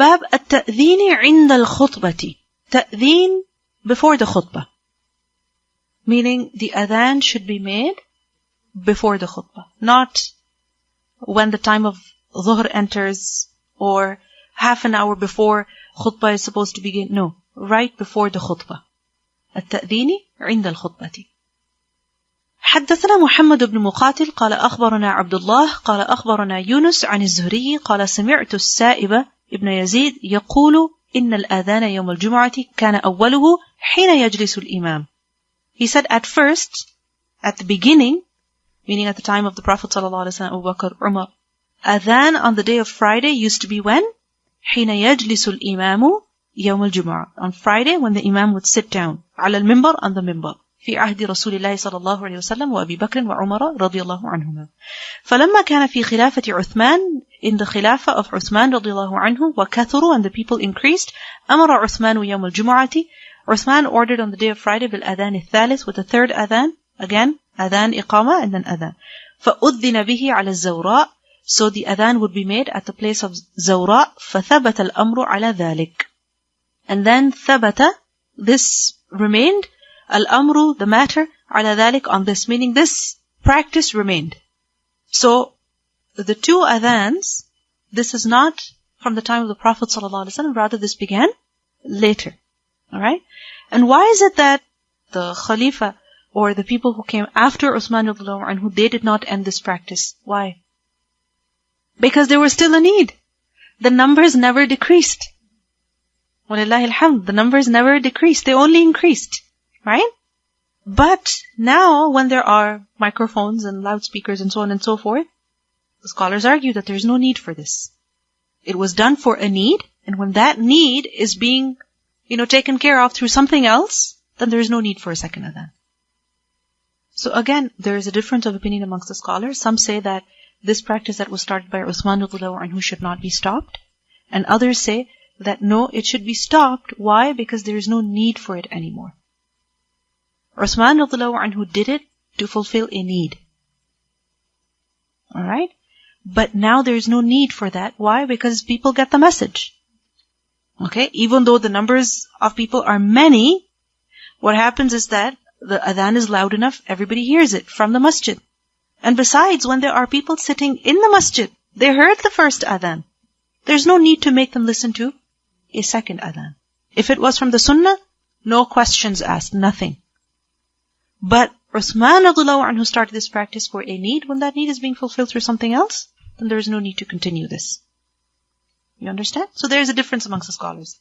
Bab at-ta'dheen 'inda al-khutbati. Ta'dheen before the khutbah. Meaning the adhan should be made before the khutbah. Not when the time of dhuhr enters or half an hour before khutbah is supposed to begin. No, right before the khutbah. At-ta'dheen 'inda al-khutbati. حدثنا محمد بن مقاتل قال أخبرنا عبد الله قال أخبرنا يونس عن الزهري قال سمعت السائب ابن يزيد يقول إن الآذان يوم الجمعة كان أوله حين يجلس الإمام. He said at first, at the beginning, meaning at the time of the Prophet ﷺ, Abu Bakr and Umar, Adhan on the day of Friday used to be when? حين يجلس الإمام يوم الجمعة. On Friday when the Imam would sit down. على المنبر, on the minbar. في عهد رسول الله صلى الله عليه وسلم وأبي بكر وعمر رضي الله عنهما. فلما كان في خلافة عثمان, in the خلافة of Uthman رضي الله عنه, وكثروا, and the people increased, أمر عثمان يوم الجمعة, Uthman ordered on the day of Friday بالأذان الثالث, with the third adhan, again, adhan iqama and then adhan. فأذن به على الزوراء, so the adhan would be made at the place of Zawra, فثبت الأمر على ذلك. And then ثبت, this remained, Al-amru, the matter, ala dhalik, on this, meaning this practice remained. So, the two adhans, this is not from the time of the Prophet ﷺ, rather this began later. Alright? And why is it that the Khalifa, or the people who came after Uthman radiallahu anhu, they did not end this practice? Why? Because there was still a need. The numbers never decreased. Walillahi alhamd, the numbers never decreased, they only increased. Right? But now, when there are microphones and loudspeakers and so on and so forth, the scholars argue that there's no need for this. It was done for a need, and when that need is being, taken care of through something else, then there is no need for a second adhan. So again, there is a difference of opinion amongst the scholars. Some say that this practice that was started by Uthman radiallahu anhu should not be stopped, and others say that no, it should be stopped. Why? Because there is no need for it anymore. Uthman radiallahu anhu did it to fulfill a need. Alright? But now there is no need for that. Why? Because people get the message. Okay? Even though the numbers of people are many, what happens is that the adhan is loud enough, everybody hears it from the masjid. And besides, when there are people sitting in the masjid, they heard the first adhan. There's no need to make them listen to a second adhan. If it was from the sunnah, no questions asked, nothing. But Uthman radiallahu anhu started this practice for a need. When that need is being fulfilled through something else, then there is no need to continue this. You understand? So there is a difference amongst the scholars.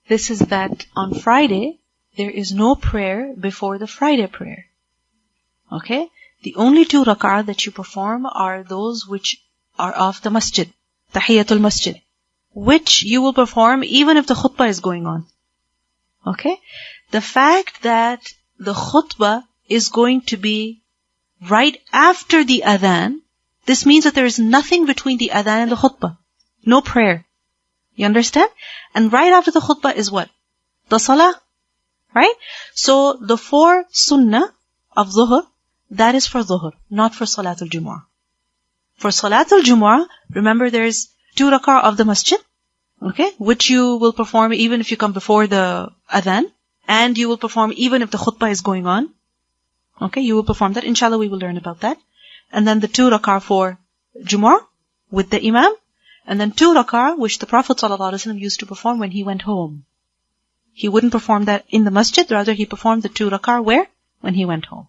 This is that on Friday, there is no prayer before the Friday prayer. Okay? The only 2 rak'ah that you perform are those which are of the masjid, tahiyatul masjid, which you will perform even if the khutbah is going on. Okay? The fact that the khutbah is going to be right after the adhan, this means that there is nothing between the adhan and the khutbah. No prayer. You understand? And right after the khutbah is what? The salah. Right? So the 4 sunnah of dhuhr, that is for dhuhr, not for salatul Jumua. For salatul Jumua, remember there is 2 rak'ah of the masjid, okay, which you will perform even if you come before the adhan. And you will perform even if the khutbah is going on. Okay, you will perform that. Inshallah, we will learn about that. And then the 2 rak'ah for Jum'ah with the Imam. And then 2 rak'ah which the Prophet ﷺ used to perform when he went home. He wouldn't perform that in the masjid, rather he performed the 2 rak'ah where? When he went home.